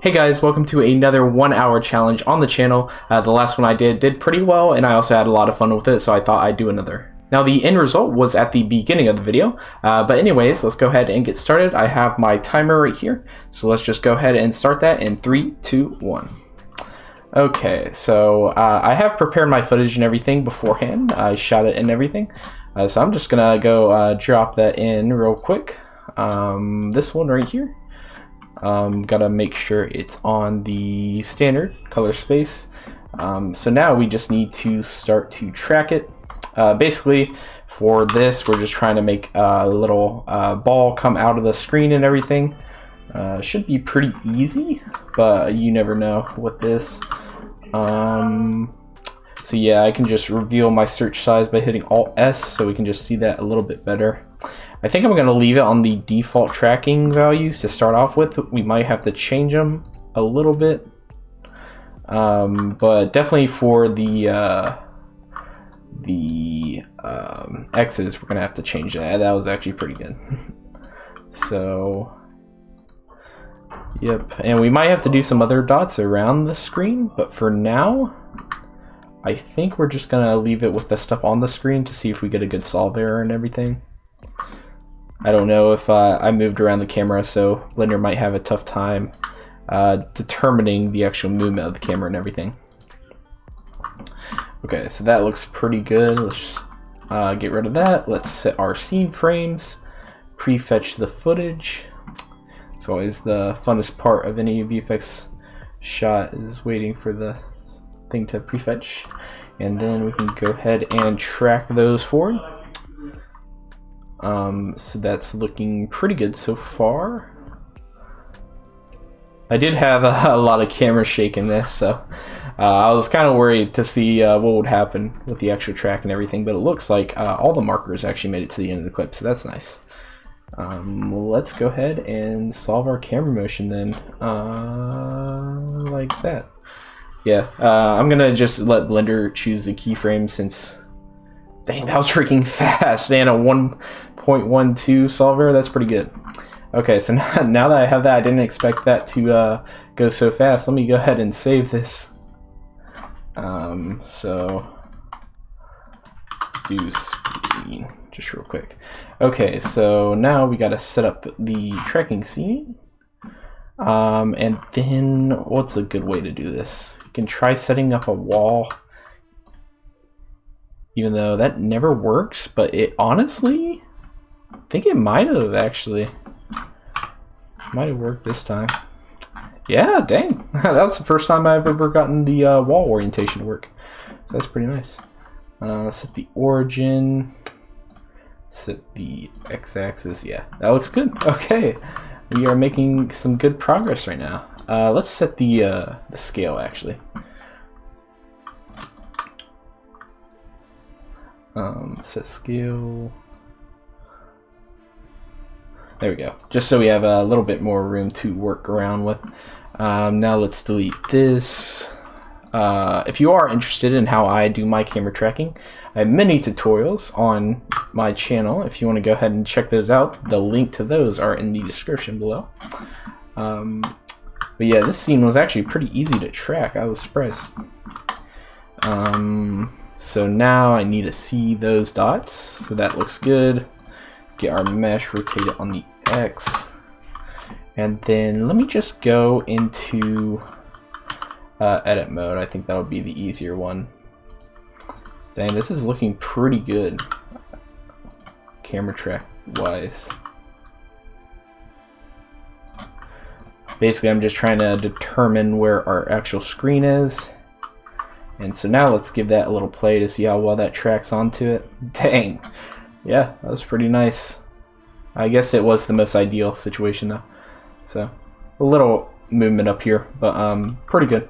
Hey guys, welcome to another 1 hour challenge on the channel. The last one I did pretty well, and I also had a lot of fun with it, so I thought I'd do another. Now the end result was at the beginning of the video, but anyways, let's go ahead and get started. I have my timer right here, so let's just go ahead and start that in 3, 2, 1. Okay, so I have prepared my footage and everything beforehand. I shot it and everything, so I'm just gonna go drop that in real quick. This one right here. Gotta make sure it's on the standard color space. So now we just need to start to track it. Basically for this we're just trying to make a little ball come out of the screen and everything. Should be pretty easy, but you never know with this. So yeah, I can just reveal my search size by hitting Alt S, so we can just see that a little bit better. I think I'm going to leave it on the default tracking values to start off with. We might have to change them a little bit, but definitely for the X's, we're going to have to change that. That was actually pretty good. So, yep, and we might have to do some other dots around the screen, but for now, I think we're just going to leave it with the stuff on the screen to see if we get a good solve error and everything. I don't know if I moved around the camera, so Blender might have a tough time determining the actual movement of the camera and everything. Okay, so that looks pretty good. Let's just get rid of that. Let's set our scene frames, prefetch the footage. It's always the funnest part of any VFX shot, is waiting for the thing to prefetch, and then we can go ahead and track those forward. So that's looking pretty good so far. I did have a lot of camera shake in this, so I was kind of worried to see what would happen with the actual track and everything, but it looks like all the markers actually made it to the end of the clip, so that's nice. Let's go ahead and solve our camera motion then, like that. Yeah, I'm gonna just let Blender choose the keyframe since, dang, that was freaking fast, and a 1.12 solver, that's pretty good. Okay, so now that I have that, I didn't expect that to go so fast. Let me go ahead and save this. So let's do screen just real quick. Okay, so now we gotta set up the tracking scene. And then what's a good way to do this? You can try setting up a wall, even though that never works, but it honestly, I think it might have actually. Might have worked this time. Yeah, dang. That was the first time I've ever gotten the wall orientation to work. So that's pretty nice. Set the origin. Set the x-axis. Yeah, that looks good. Okay. We are making some good progress right now. Let's set the scale actually. Set scale. There we go. Just so we have a little bit more room to work around with. Now let's delete this. If you are interested in how I do my camera tracking, I have many tutorials on my channel. If you want to go ahead and check those out, the link to those are in the description below. But yeah, this scene was actually pretty easy to track. I was surprised. So now I need to see those dots. So that looks good. Get our mesh, rotate it on the X. And then let me just go into edit mode. I think that'll be the easier one. Dang, this is looking pretty good camera track wise. Basically, I'm just trying to determine where our actual screen is. And so now let's give that a little play to see how well that tracks onto it. Dang. Yeah, that was pretty nice. I guess it was the most ideal situation though. So a little movement up here, but pretty good.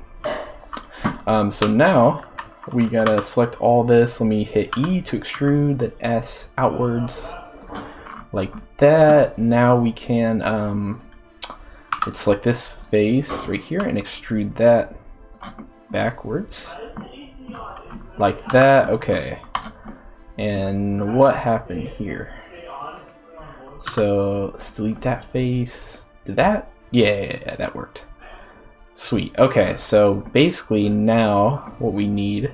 So now we gotta select all this. Let me hit E to extrude, then S outwards like that. Now we can select this face right here and extrude that backwards like that. Okay, and what happened here? So let's delete that face. Did that? Yeah, that worked. Sweet. Okay, so basically now what we need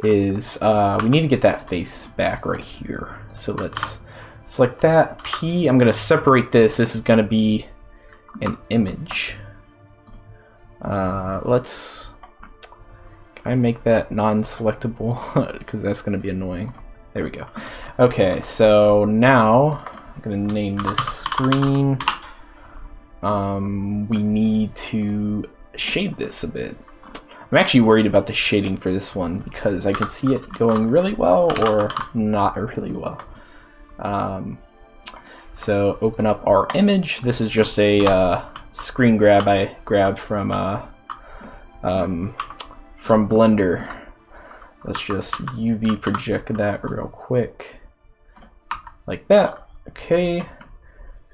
is we need to get that face back right here. So let's select that P. I'm going to separate this. This is going to be an image. Let's can I make that non-selectable because that's going to be annoying. There we go. Okay, so now I'm going to name this screen. We need to shade this a bit. I'm actually worried about the shading for this one because I can see it going really well or not really well. So open up our image. This is just a screen grab I grabbed from Blender. Let's just UV project that real quick, like that. Okay,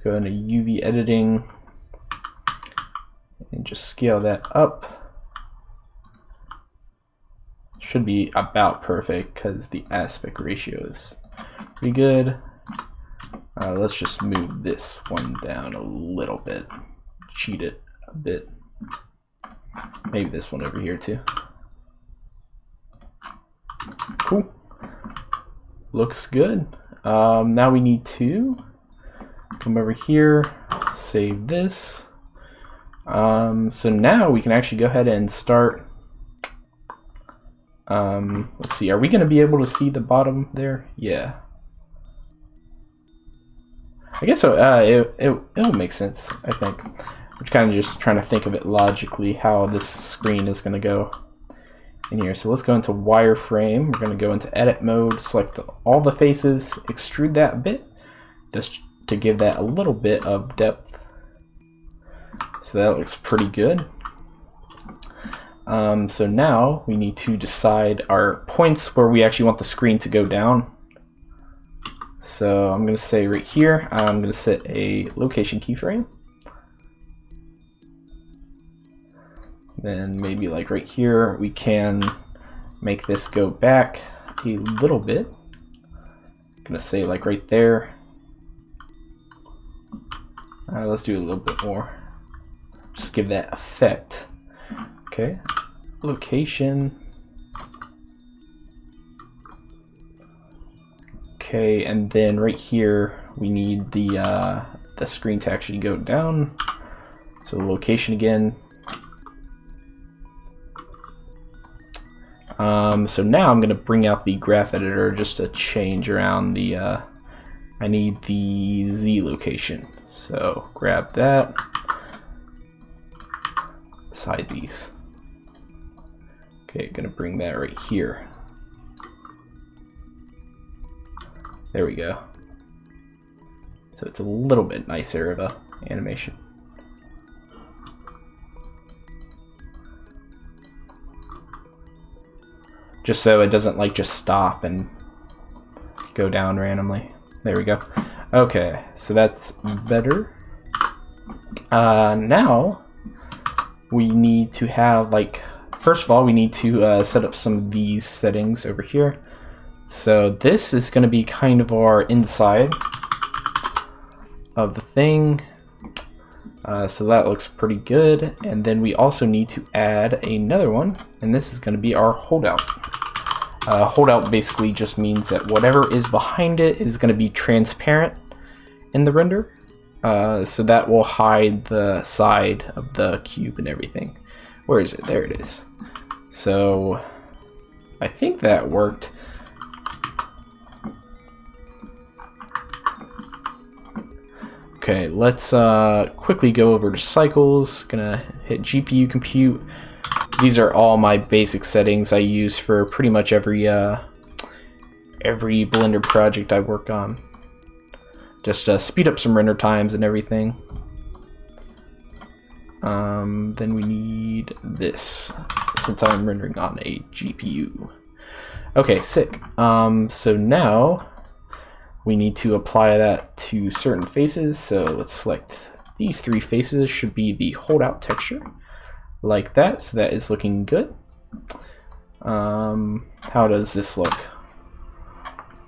go into UV editing and just scale that up. Should be about perfect because the aspect ratio is pretty good. Let's just move this one down a little bit, cheat it a bit. Maybe this one over here too. Cool. Looks good. Now we need to come over here, save this. So now we can actually go ahead and start. Let's see, are we going to be able to see the bottom there? Yeah. I guess so. It'll make sense, I think. I'm kind of just trying to think of it logically, how this screen is going to go in here. So let's go into wireframe. We're going to go into edit mode, select all the faces, extrude that a bit, just to give that a little bit of depth. So that looks pretty good. So now we need to decide our points where we actually want the screen to go down. So I'm going to say right here, I'm going to set a location keyframe. Then maybe like right here, we can make this go back a little bit. I'm going to say like right there. Let's do a little bit more. Just give that effect. Okay, location. Okay, and then right here we need the screen to actually go down. So location again. So now I'm going to bring out the graph editor just to change around the. I need the Z location. So grab that. Beside these. Okay, gonna bring that right here. There we go. So it's a little bit nicer of a animation. Just so it doesn't like just stop and go down randomly. There we go. Okay, so that's better. Now we need to have like, first of all, we need to set up some of these settings over here. So this is going to be kind of our inside of the thing. So that looks pretty good. And then we also need to add another one, and this is going to be our holdout. Holdout basically just means that whatever is behind it is going to be transparent in the render. So that will hide the side of the cube and everything. Where is it? There it is. So I think that worked. Okay, let's quickly go over to cycles. Gonna hit GPU compute. These are all my basic settings I use for pretty much every Blender project I work on. Just speed up some render times and everything. Then we need this, since I'm rendering on a GPU. Okay, sick. So now we need to apply that to certain faces. So let's select these three faces. Should be the holdout texture, like that. So that is looking good. How does this look?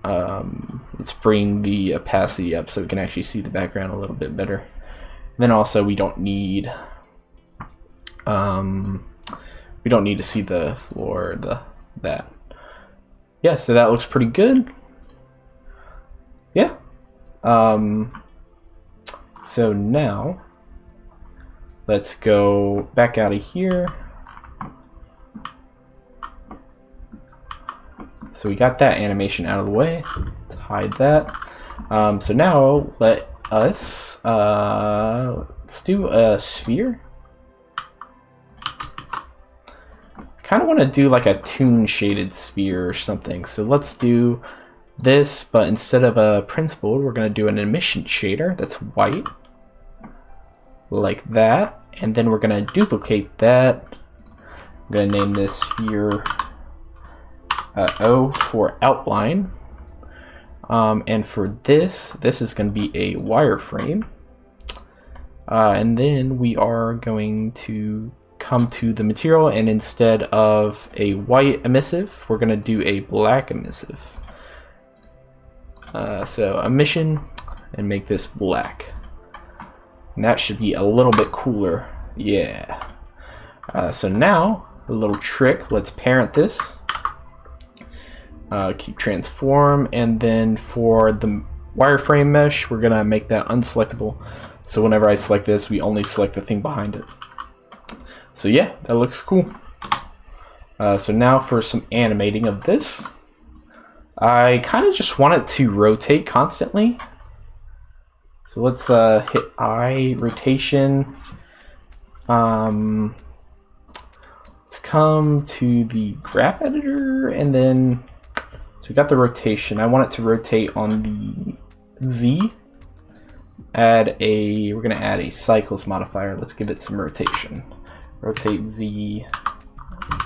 Let's bring the opacity up so we can actually see the background a little bit better. Then also we don't need We don't need to see the floor, that. Yeah, so that looks pretty good. Yeah. So now let's go back out of here. So we got that animation out of the way. Let's hide that. So now let us let's do a sphere. Kind of want to do like a toon shaded sphere or something. So let's do this, but instead of a principled, we're going to do an emission shader that's white, like that, and then we're going to duplicate that. I'm going to name this sphere O for outline, and for this is going to be a wireframe, and then we are going to come to the material, and instead of a white emissive, we're going to do a black emissive. So emission, and make this black, and that should be a little bit cooler. Yeah. So now a little trick, let's parent this, keep transform, and then for the wireframe mesh, we're gonna make that unselectable, so whenever I select this, we only select the thing behind it. So yeah, that looks cool. So now for some animating of this, I kind of just want it to rotate constantly. So let's hit I, rotation. Let's come to the graph editor, and then, so we got the rotation. I want it to rotate on the Z. We're gonna add a cycles modifier. Let's give it some rotation. Rotate Z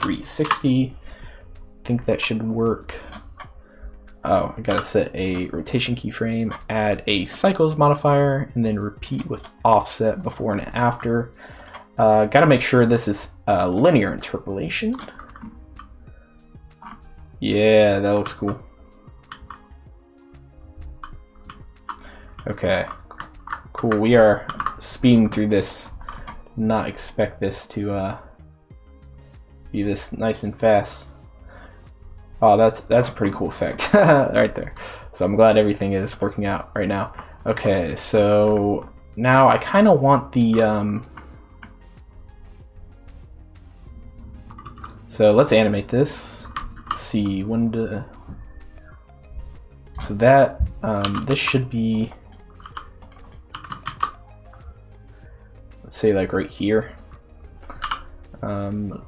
360. I think that should work. Oh, I gotta set a rotation keyframe, add a cycles modifier, and then repeat with offset before and after. Gotta make sure this is linear interpolation. Yeah, that looks cool. Okay, cool. We are speeding through this. Not expect this to be this nice and fast. Oh, that's a pretty cool effect right there. So I'm glad everything is working out right now. Okay, so now I kind of want the so let's animate this. Let's see when to. So that this should be, let's say like right here.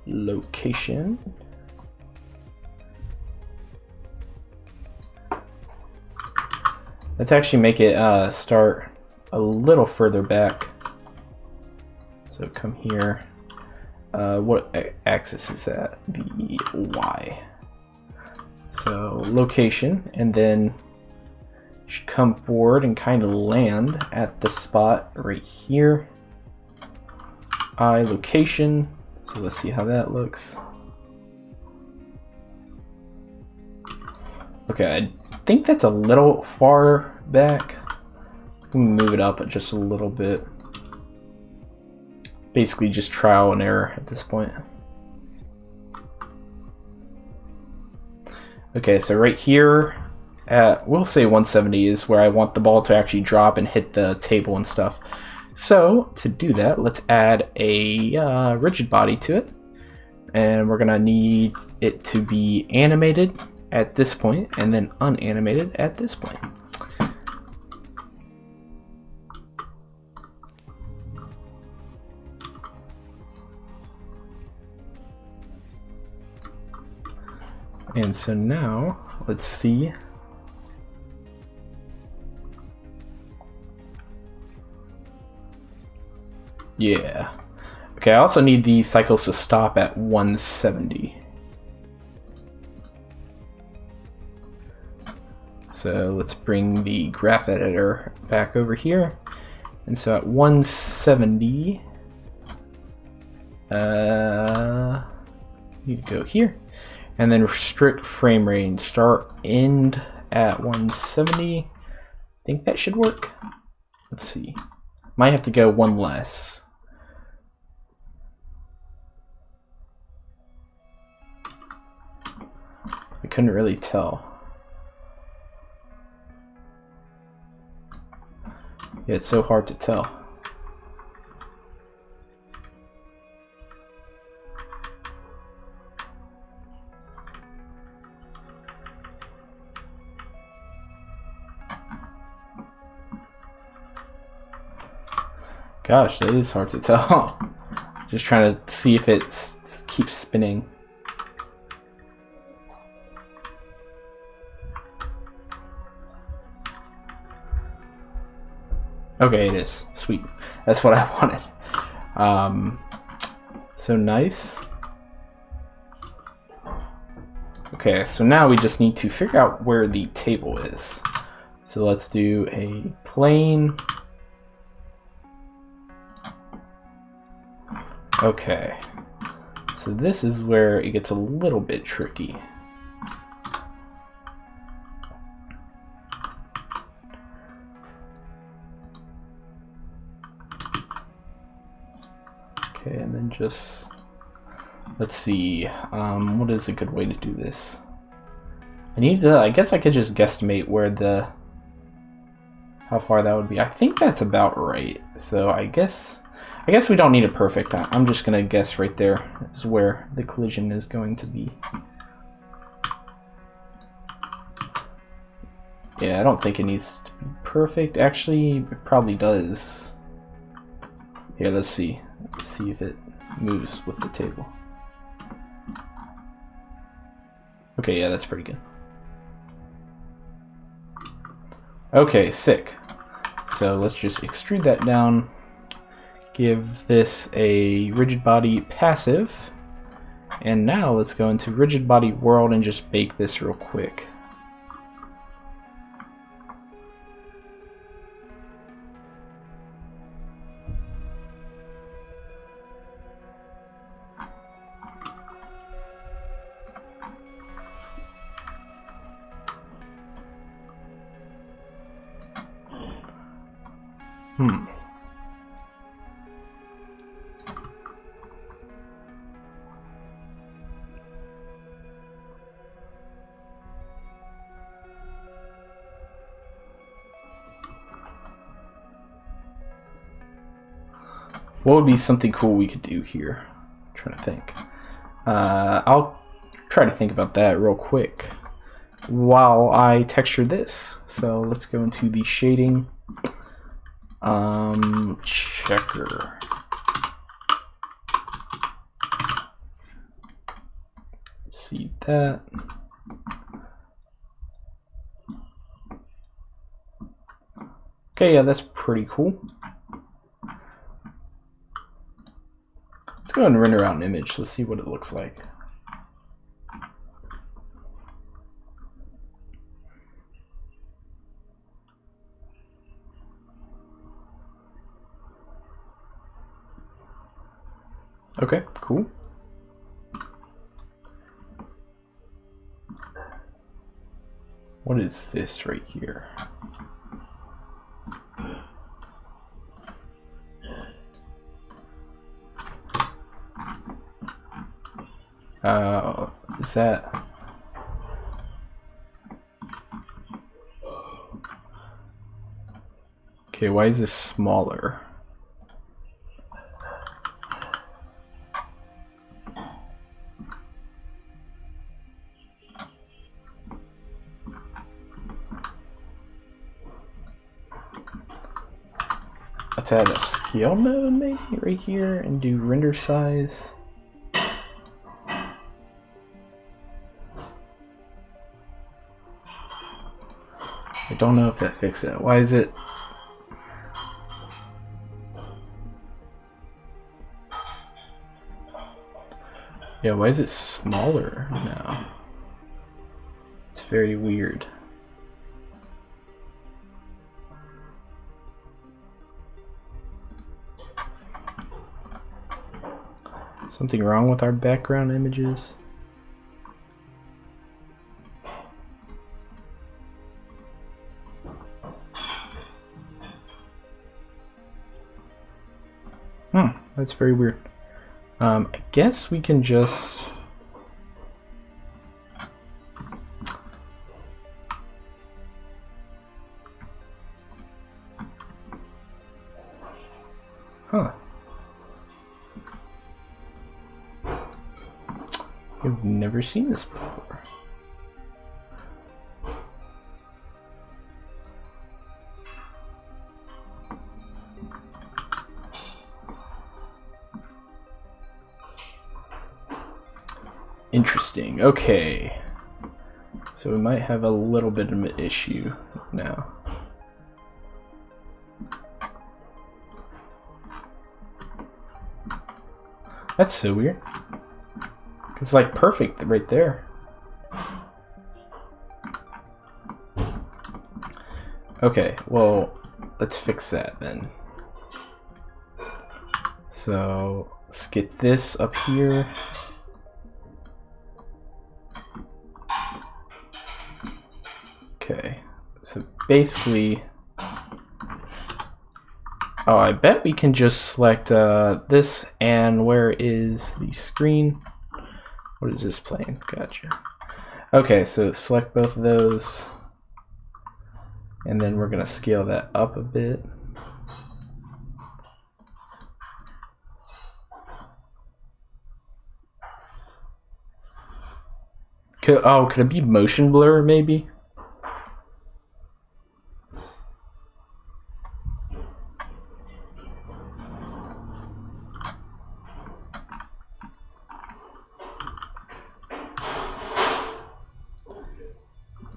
Location. Let's actually make it start a little further back. So come here. What axis is that? The Y. So location, and then should come forward and kind of land at the spot right here. I, location. So let's see how that looks. Okay, I think that's a little far back. I'm gonna move it up just a little bit. Basically just trial and error at this point. Okay, so right here at, we'll say 170 is where I want the ball to actually drop and hit the table and stuff. So to do that, let's add a rigid body to it, and we're gonna need it to be animated at this point and then unanimated at this point. And so now let's see. Yeah. Okay, I also need the cycles to stop at 170. So let's bring the graph editor back over here. And so at 170, you go here. And then restrict frame range, start end at 170. I think that should work. Let's see. Might have to go one less. couldn't really tell. Yeah, it's so hard to tell. Gosh, that is hard to tell. Just trying to see if it keeps spinning. Okay, it is. Sweet. That's what I wanted. So nice. Okay, so now we just need to figure out where the table is. So let's do a plane. Okay, so this is where it gets a little bit tricky. Okay, and then just, let's see, what is a good way to do this? I guess I could just guesstimate where how far that would be. I think that's about right. So I guess we don't need a perfect. I'm just gonna guess right there is where the collision is going to be. Yeah, I don't think it needs to be perfect. Actually, it probably does. Here, let's see. Let's see if it moves with the table. Okay, yeah, that's pretty good. Okay, sick. So let's just extrude that down. Give this a rigid body passive. And now let's go into rigid body world and just bake this real quick. What would be something cool we could do here? I'm trying to think. I'll try to think about that real quick while I texture this. So let's go into the shading checker. See that. Okay, yeah, that's pretty cool. Let's go ahead and render out an image. Let's see what it looks like. Okay, cool. What is this right here? Is that... Okay, why is this smaller? Let's add a scale mode maybe right here and do render size. I don't know if that fixed it. Why is it? Yeah, why is it smaller now? It's very weird. Something wrong with our background images? That's very weird. I guess we can just... Huh. I've never seen this before. Interesting. Okay. So we might have a little bit of an issue now. That's so weird. It's like perfect right there. Okay, well, let's fix that then. So let's get this up here. Okay, so basically, oh, I bet we can just select this, and where is the screen? What is this playing? Gotcha. Okay, so select both of those, and then we're gonna scale that up a bit. Could it be motion blur maybe?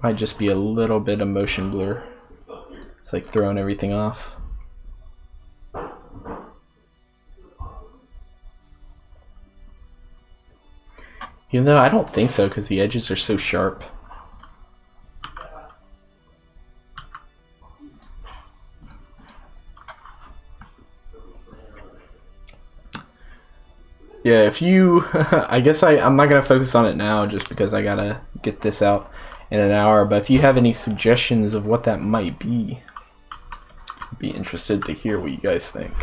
Might just be a little bit of motion blur. It's like throwing everything off. Even though I don't think so, because the edges are so sharp. Yeah, if you, I guess I'm not gonna focus on it now just because I gotta get this out in an hour, but if you have any suggestions of what that might be, I'd be interested to hear what you guys think.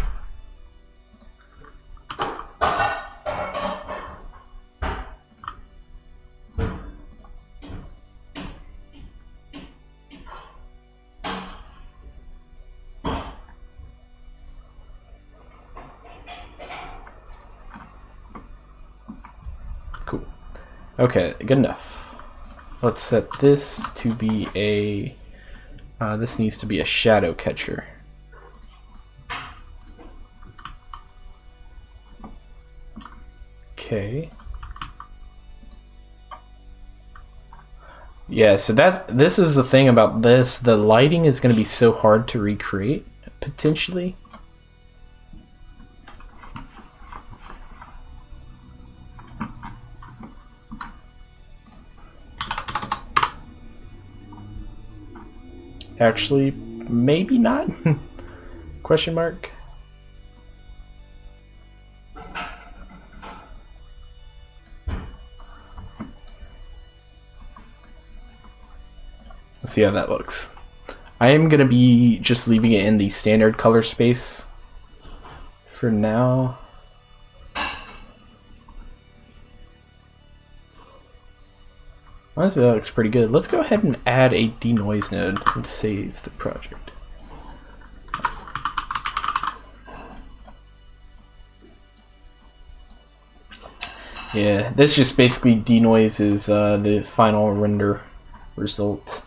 Cool. Okay, good enough. Let's set this to be a, this needs to be a shadow catcher. Okay. Yeah, so this is the thing about this. The lighting is going to be so hard to recreate, potentially. Actually, maybe not? Question mark. Let's see how that looks. I am going to be just leaving it in the standard color space for now. Honestly, that looks pretty good. Let's go ahead and add a denoise node and save the project. Yeah, this just basically denoises the final render result.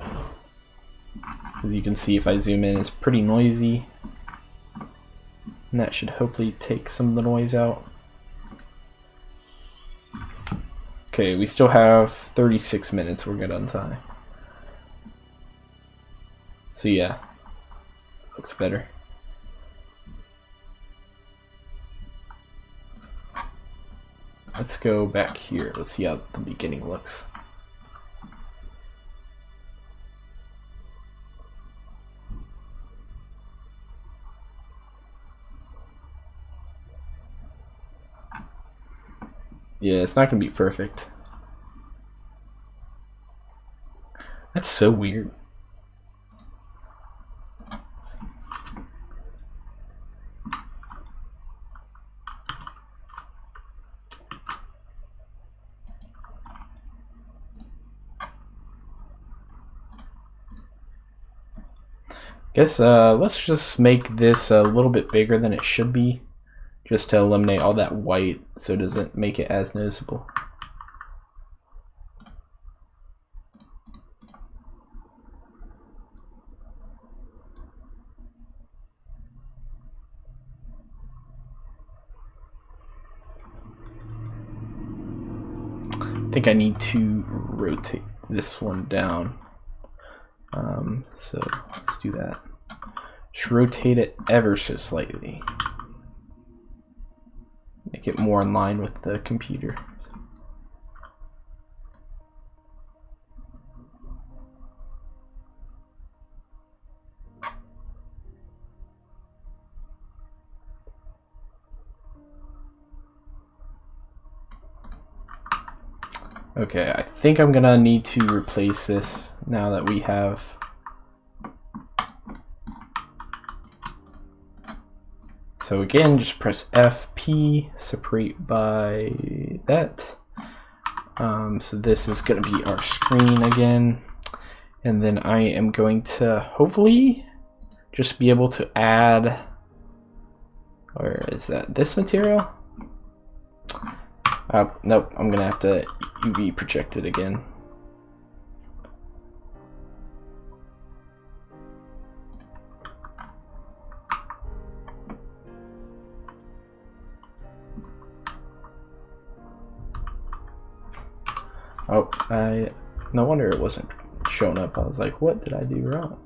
As you can see, if I zoom in, it's pretty noisy. And that should hopefully take some of the noise out. Okay, we still have 36 minutes. We're good on time. So yeah, looks better. Let's go back here. Let's see how the beginning looks. Yeah, it's not gonna be perfect. That's so weird. Guess let's just make this a little bit bigger than it should be, just to eliminate all that white so it doesn't make it as noticeable. I think I need to rotate this one down. So let's do that. Just rotate it ever so slightly. Make it more in line with the computer. Okay, I think I'm gonna need to replace this now that we have so again, just press FP, separate by that. So this is gonna be our screen again. And then I am going to hopefully just be able to add, where is that, this material? Nope, I'm gonna have to UV project it again. Oh, no wonder it wasn't showing up. I was like, what did I do wrong?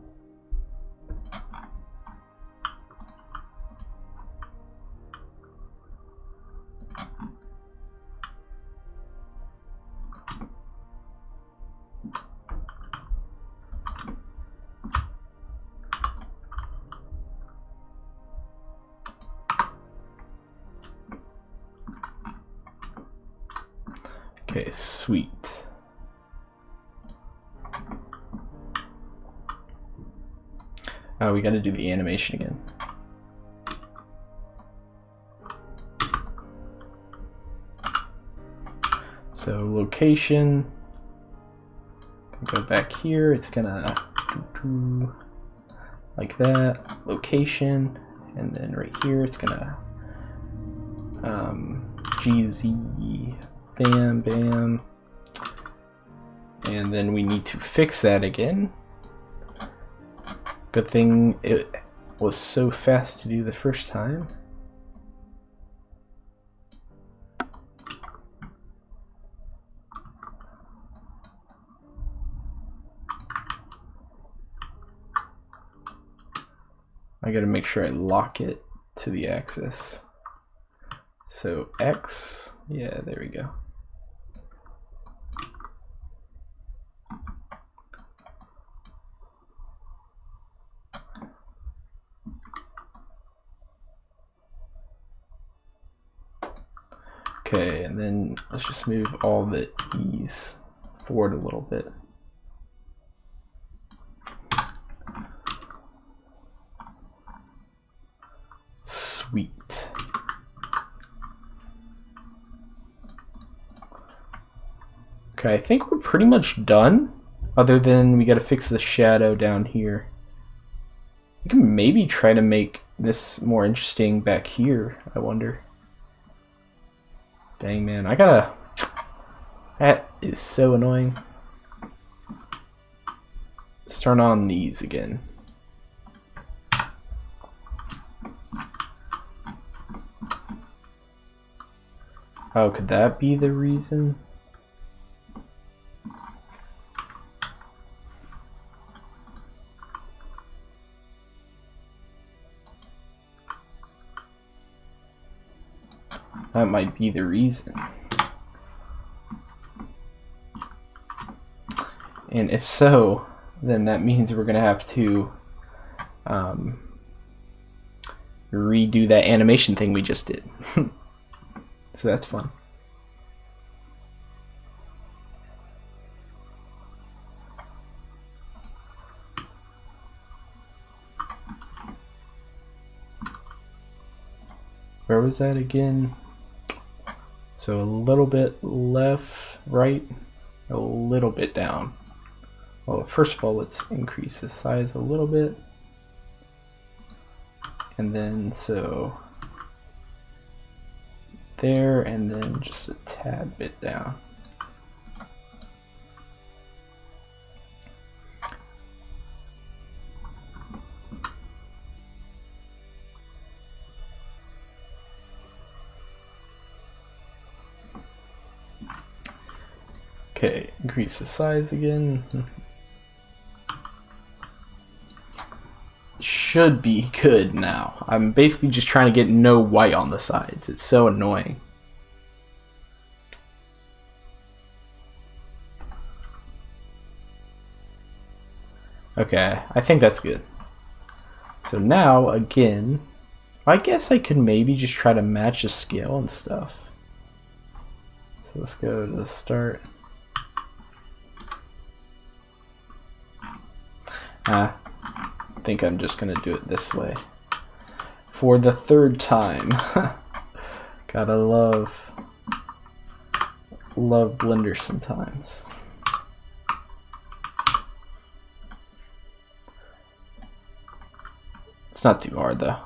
Okay, sweet. We got to do the animation again. So location, go back here, it's gonna do like that, location, and then right here it's gonna GZ, bam, bam, and then we need to fix that again. Good thing it was so fast to do the first time. I gotta make sure I lock it to the axis. So X, yeah, there we go. Okay, and then let's just move all the E's forward a little bit. Sweet. Okay, I think we're pretty much done, other than we gotta fix the shadow down here. We can maybe try to make this more interesting back here, I wonder. Dang, man, I gotta... That is so annoying. Let's turn on these again. Oh, could that be the reason? That might be the reason. And if so, then that means we're gonna have to redo that animation thing we just did. So that's fun. Where was that again? So a little bit left, right, a little bit down. Well, first of all, let's increase the size a little bit. And then so there, and then just a tad bit down. Okay, increase the size again. Should be good now. I'm basically just trying to get no white on the sides. It's so annoying. Okay, I think that's good. So now, again, I guess I could maybe just try to match the scale and stuff. So let's go to the start. I think I'm just gonna do it this way for the third time. Gotta love Blender sometimes. It's not too hard though.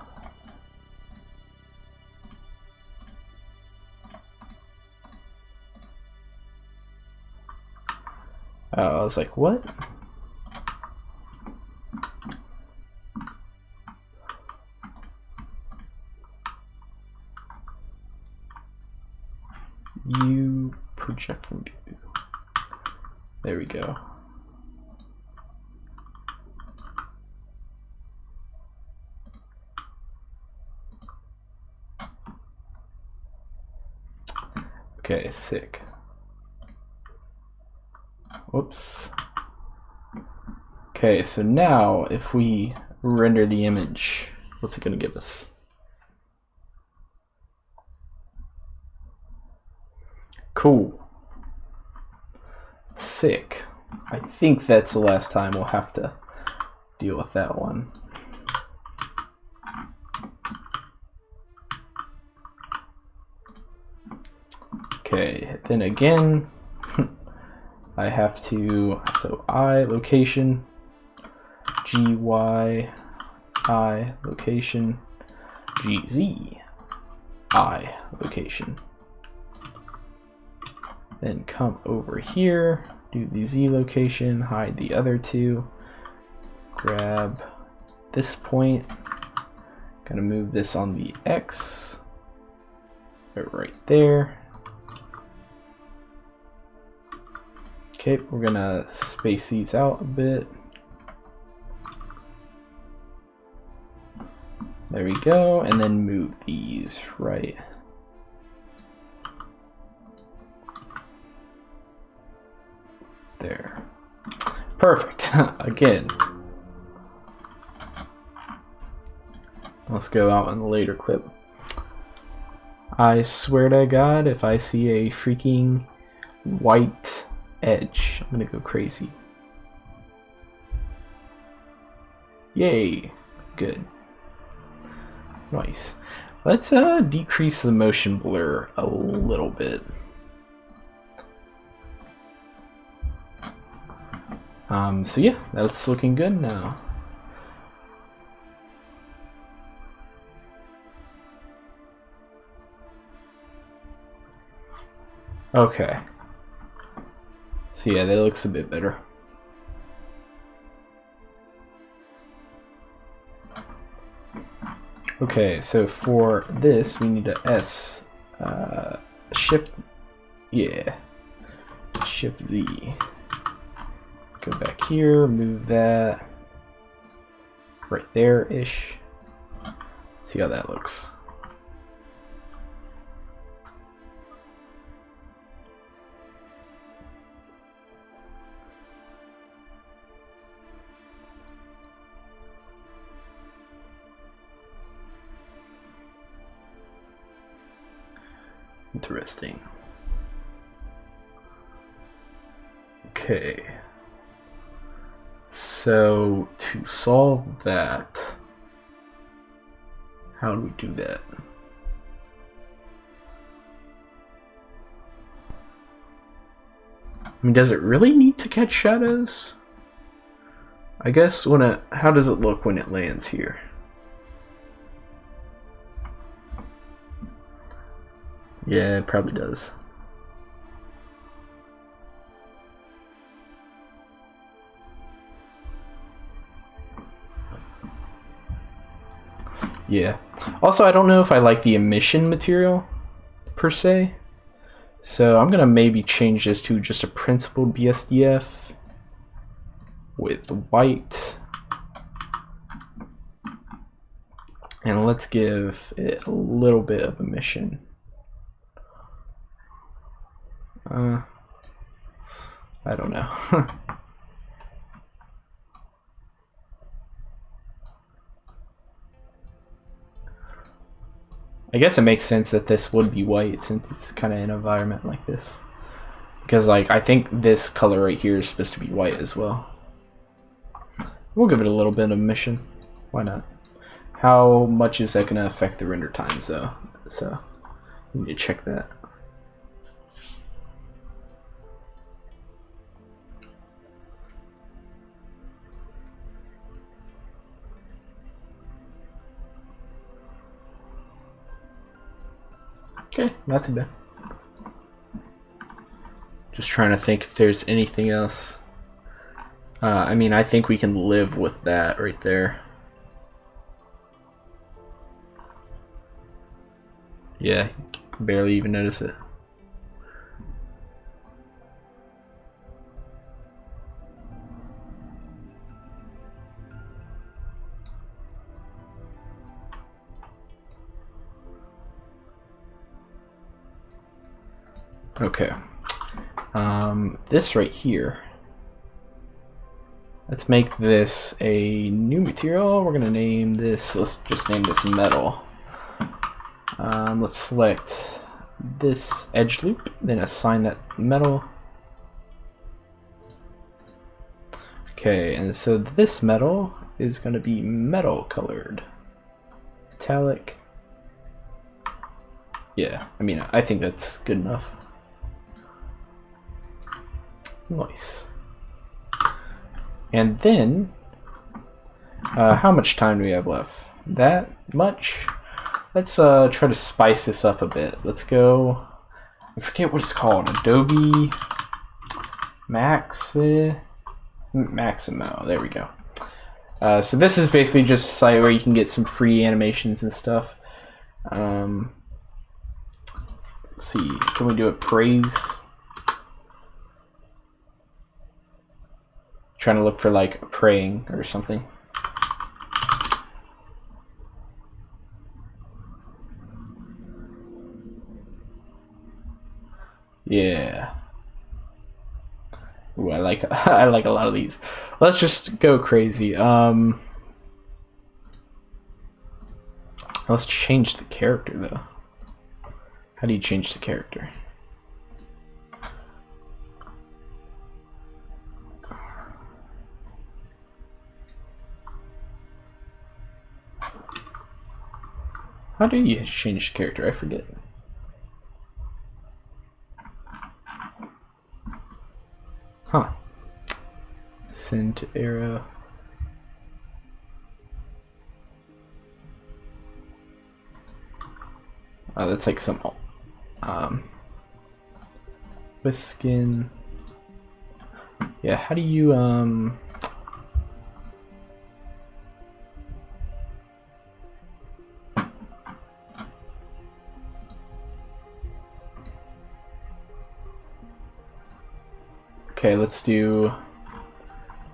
I was like, what? You project from view. There we go. Okay, sick. Whoops. Okay, so now if we render the image, what's it gonna give us? Cool. Sick. I think that's the last time we'll have to deal with that one. Okay, then again, I have to, so I location, GY, I location, GZ, I location. Then come over here, do the Z location, hide the other two, grab this point, gonna move this on the X, right there. Okay, we're gonna space these out a bit. There we go, and then move these right. There. Perfect. Again. Let's go out in the later clip. I swear to God, if I see a freaking white edge, I'm gonna go crazy. Yay. Good. Nice. Let's decrease the motion blur a little bit. So yeah, that's looking good now. Okay. So yeah, that looks a bit better. Okay, so for this we need a S, shift, yeah, shift Z. Go back here, move that right there-ish. See how that looks. Interesting. Okay. So to solve that, how do we do that? I mean, does it really need to catch shadows? I guess when it, how does it look when it lands here? Yeah, it probably does. Yeah. Also, I don't know if I like the emission material per se. So I'm gonna maybe change this to just a principled BSDF with white. And let's give it a little bit of emission. I don't know. I guess it makes sense that this would be white since it's kind of an environment like this. Because like I think this color right here is supposed to be white as well. We'll give it a little bit of emission. Why not? How much is that going to affect the render times though? So we need to check that. Okay, not too bad. Just trying to think if there's anything else. I mean, I think we can live with that right there. Yeah, you can barely even notice it. Okay. This right here. Let's make this a new material. We're gonna name this, let's just name this metal. Let's select this edge loop, then assign that metal. Okay, and so this metal is gonna be metal colored. Metallic. Yeah, I mean, I think that's good enough. Nice. And then, how much time do we have left? That much? Let's try to spice this up a bit. Let's go, I forget what it's called, Adobe Maximo, there we go. So this is basically just a site where you can get some free animations and stuff. Let's see, can we do a praise? Trying to look for like praying or something. Yeah. Ooh, I like I like a lot of these. Let's just go crazy. Let's change the character though. How do you change the character? How do you change the character? I forget. Huh. Send to arrow. Oh, that's like some with skin. Yeah, how do you okay, let's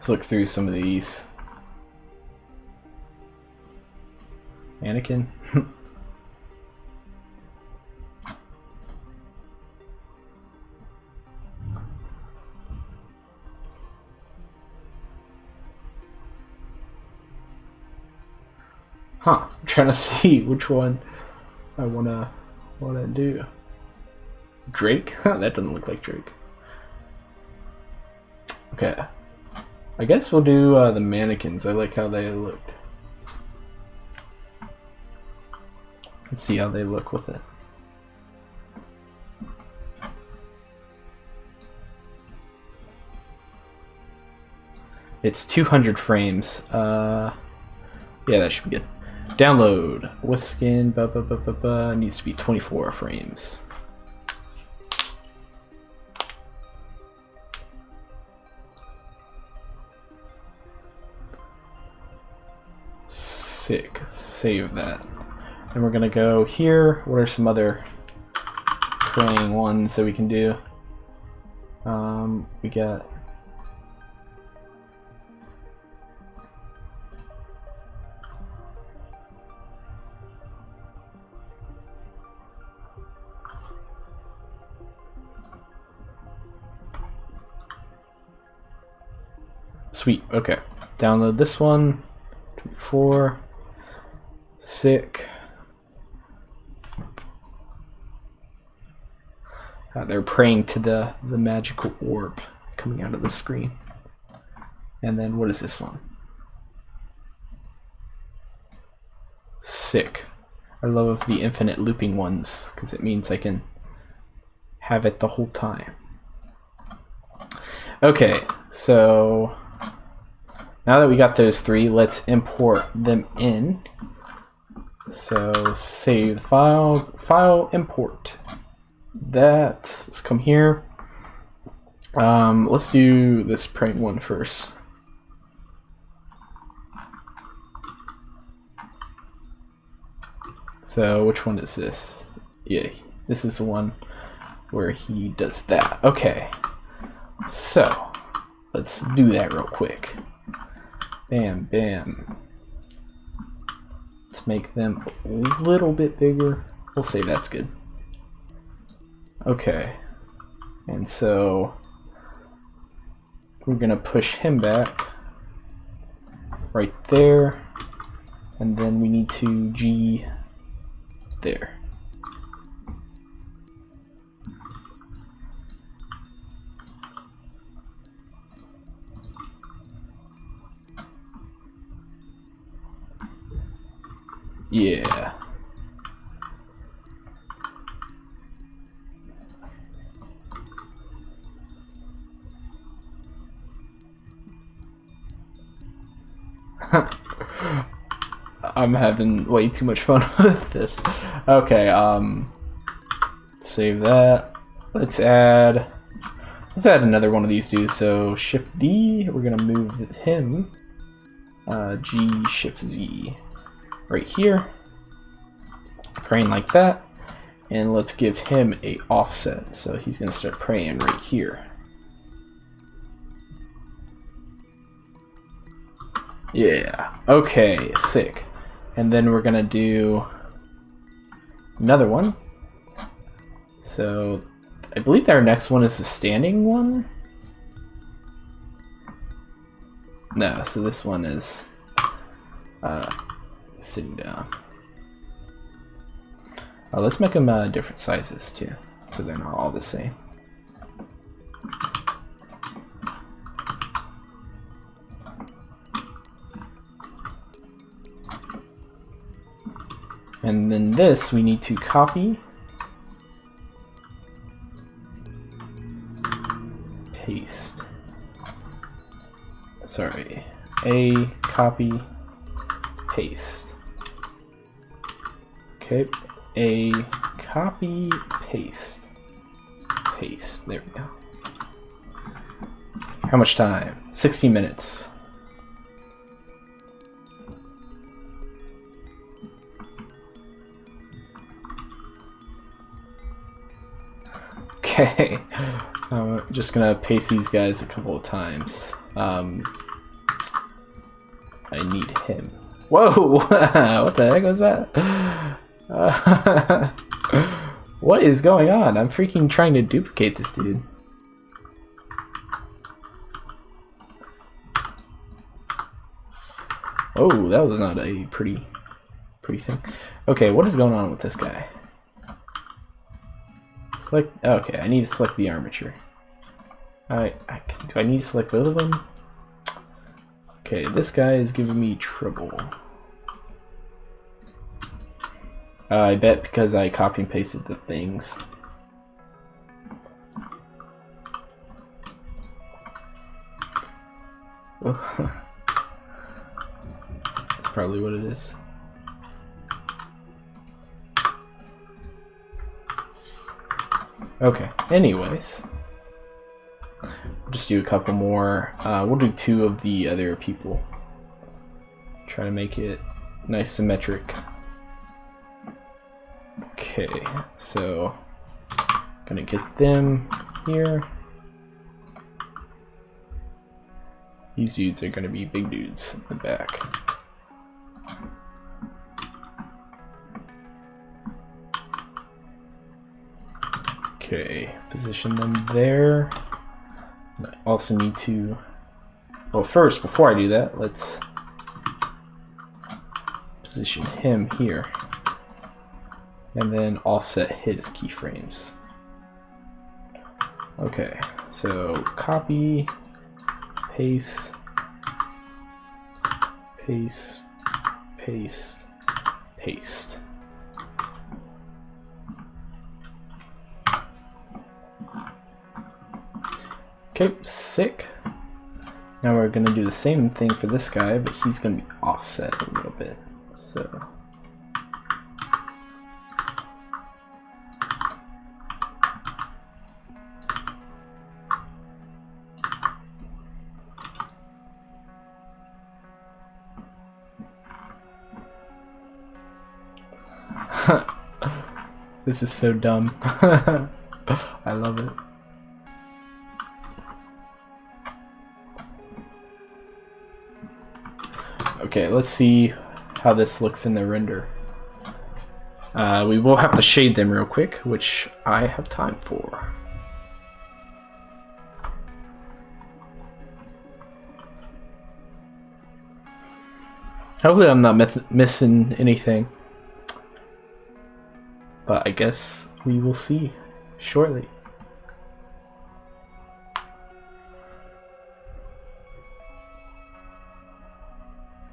look through some of these. Mannequin. Huh, I'm trying to see which one I wanna do. Drake? That doesn't look like Drake. Okay, I guess we'll do the mannequins. I like how they looked. Let's see how they look with it. It's 200 frames. Yeah, that should be good. Download with skin. Needs to be 24 frames. Sick. Save that. And we're gonna go here. What are some other praying ones that we can do? We got sweet. Okay, download this one. 24. Sick. They're praying to the magical orb coming out of the screen. And then what is this one? Sick. I love the infinite looping ones because it means I can have it the whole time. Okay, so now that we got those three, let's import them in. So save file, import that. Let's come here. Let's do this praying one first. So which one is this? Yeah, this is the one where he does that. Okay, so let's do that real quick. Bam, bam. Let's make them a little bit bigger. We'll say that's good. Okay, and so we're gonna push him back right there, and then we need to G there. Yeah. I'm having way too much fun with this. Okay, save that. Let's add another one of these dudes. So Shift D, we're gonna move him. G Shift Z right here. Praying like that. And let's give him a offset. So he's gonna start praying right here. Yeah, okay, sick. And then we're gonna do another one. So I believe our next one is the standing one. No, so this one is sitting down. Let's make them different sizes too, so they're not all the same. And then this we need to copy, paste. Sorry, A, copy, paste. Okay, A, copy, paste. Paste, there we go. How much time? 60 minutes. Okay, I'm just gonna paste these guys a couple of times. I need him. Whoa! What the heck was that? What is going on? I'm freaking trying to duplicate this dude. Oh, that was not a pretty thing. Okay, what is going on with this guy? Okay, I need to select the armature. Do I need to select both of them? Okay, this guy is giving me trouble. I bet because I copy and pasted the things. That's probably what it is. Okay, anyways, just do a couple more. We'll do two of the other people. Try to make it nice symmetric. Okay, so gonna get them here. These dudes are gonna be big dudes in the back. Okay, position them there. I also need to, well, first, before I do that, let's position him here. And then offset his keyframes. Okay, so copy, paste, paste, paste, paste. Okay, sick. Now we're gonna do the same thing for this guy, but he's gonna be offset a little bit. So this is so dumb. I love it. Okay, let's see how this looks in the render. We will have to shade them real quick, which I have time for. Hopefully I'm not missing anything. But I guess we will see shortly.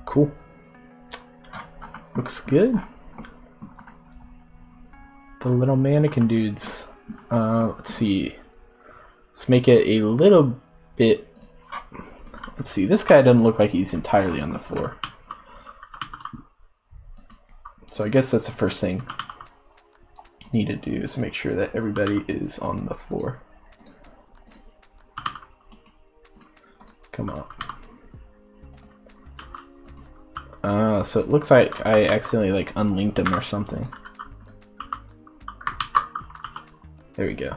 Cool. Looks good. The little mannequin dudes. Let's see. Let's make it a little bit. Let's see. This guy doesn't look like he's entirely on the floor. So I guess that's the first thing you need to do, is make sure that everybody is on the floor. Come on. So it looks like I accidentally like unlinked them or something. There we go.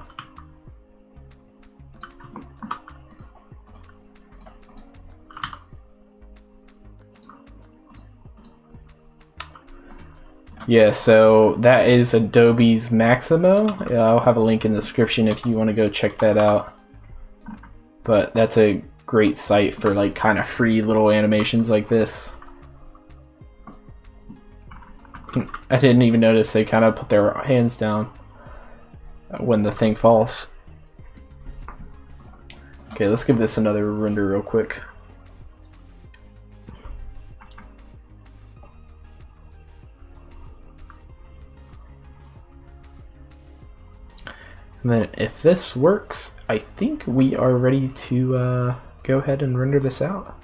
Yeah, so that is Adobe's Maximo. I'll have a link in the description if you want to go check that out. But that's a great site for like kind of free little animations like this. I didn't even notice they kind of put their hands down when the thing falls. Okay, let's give this another render real quick. And then if this works, I think we are ready to go ahead and render this out.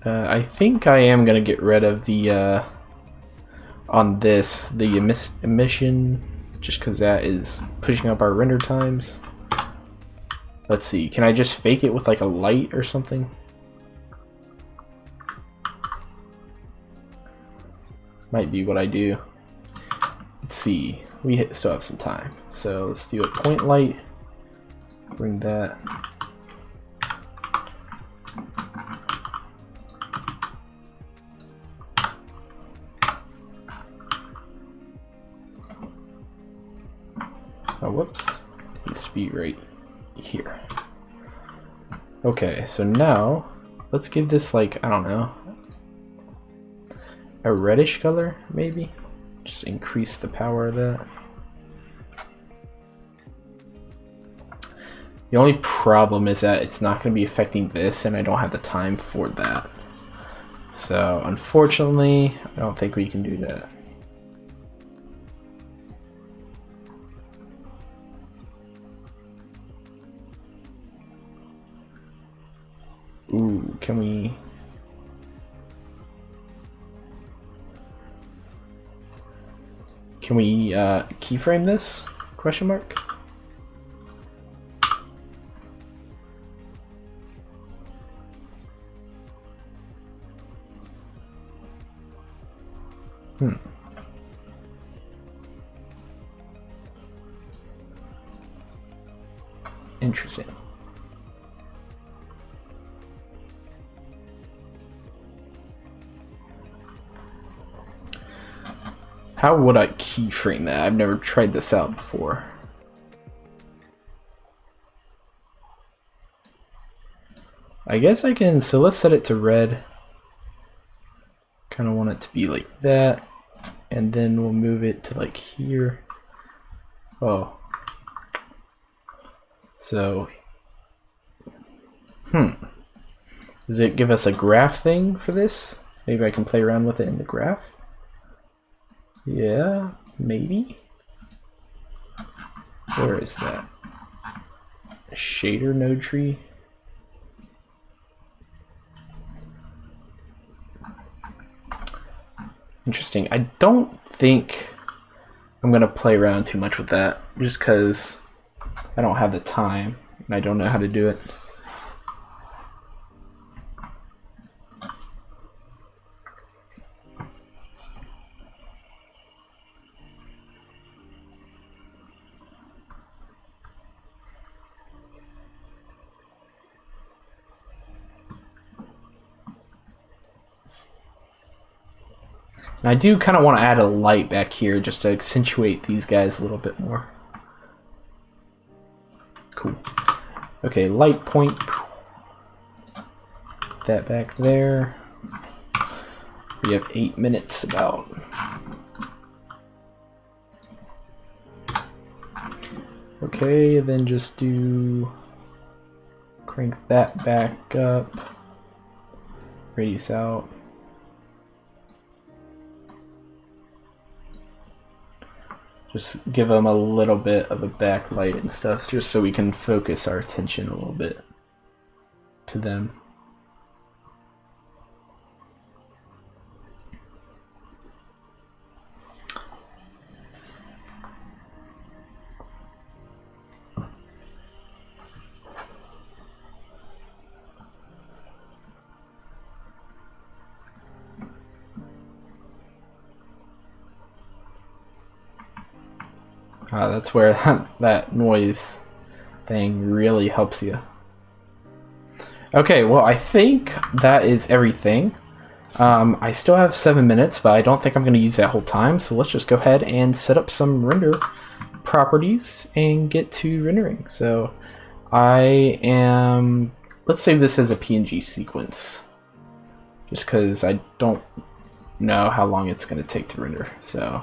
I think I am gonna get rid of the on this the emission, just because that is pushing up our render times. Let's see, can I just fake it with like a light or something? Might be what I do. Let's see, we still have some time, so let's do a point light. Bring that. Oh, whoops. It needs to be right here. Okay, so now let's give this like, I don't know, a reddish color maybe? Just increase the power of that. The only problem is that it's not going to be affecting this, and I don't have the time for that. So unfortunately, I don't think we can do that. Ooh, can we... keyframe this? Question mark? Interesting. How would I keyframe that? I've never tried this out before. I guess I can, so let's set it to red. Kind of want it to be like that. And then we'll move it to like here. Oh. So, does it give us a graph thing for this? Maybe I can play around with it in the graph. Yeah, maybe. Where is that? A shader node tree. Interesting. I don't think I'm gonna play around too much with that, just because I don't have the time and I don't know how to do it. And I do kind of want to add a light back here just to accentuate these guys a little bit more. Cool. Okay, light point. That back there. We have 8 minutes about. Okay, then just do crank that back up. Radius out. Just give them a little bit of a backlight and stuff, just so we can focus our attention a little bit to them. That's where that noise thing really helps you. Okay, well, I think that is everything. I still have 7 minutes, but I don't think I'm going to use that whole time, so let's just go ahead and set up some render properties and get to rendering. So let's save this as a PNG sequence, just because I don't know how long it's going to take to render. So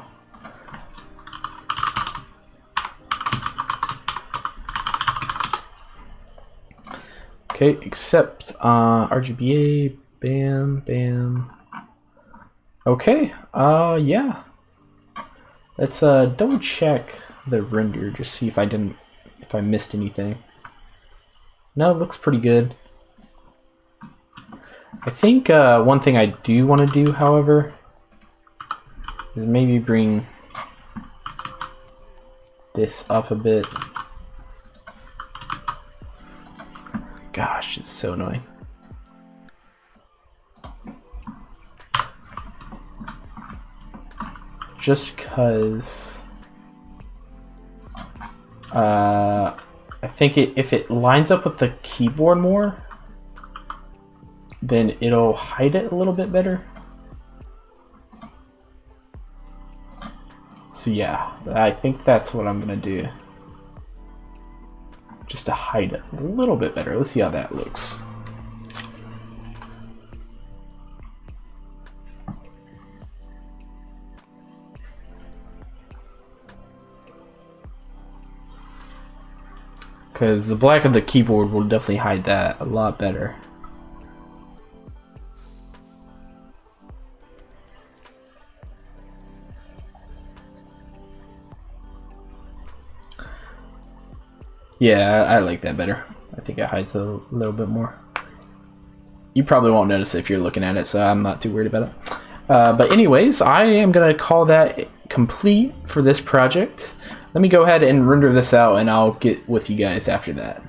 okay, accept RGBA, bam, bam. Okay, yeah. Let's double check the render, just see if I missed anything. No, it looks pretty good. I think one thing I do want to do, however, is maybe bring this up a bit. Gosh, it's so annoying. Just because I think if it lines up with the keyboard more, then it'll hide it a little bit better. So yeah, I think that's what I'm gonna do. Just to hide it a little bit better. Let's see how that looks. Because the black of the keyboard will definitely hide that a lot better. Yeah, I like that better. I think it hides a little bit more. You probably won't notice it if you're looking at it, so I'm not too worried about it. But anyways, I am going to call that complete for this project. Let me go ahead and render this out, and I'll get with you guys after that.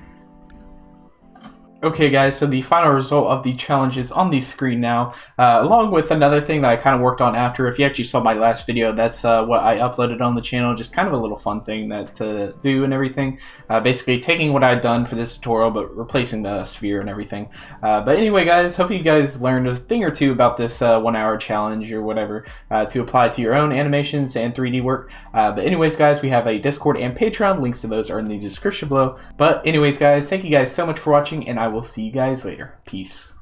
Okay guys, so the final result of the challenge is on the screen now, along with another thing that I kind of worked on after. If you actually saw my last video, that's what I uploaded on the channel, just kind of a little fun thing that to do and everything. Basically taking what I'd done for this tutorial, but replacing the sphere and everything. But anyway guys, hope you guys learned a thing or two about this 1 hour challenge or whatever to apply to your own animations and 3D work. But anyways guys, we have a Discord and Patreon, links to those are in the description below. But anyways guys, thank you guys so much for watching, and I will see you guys later. Peace.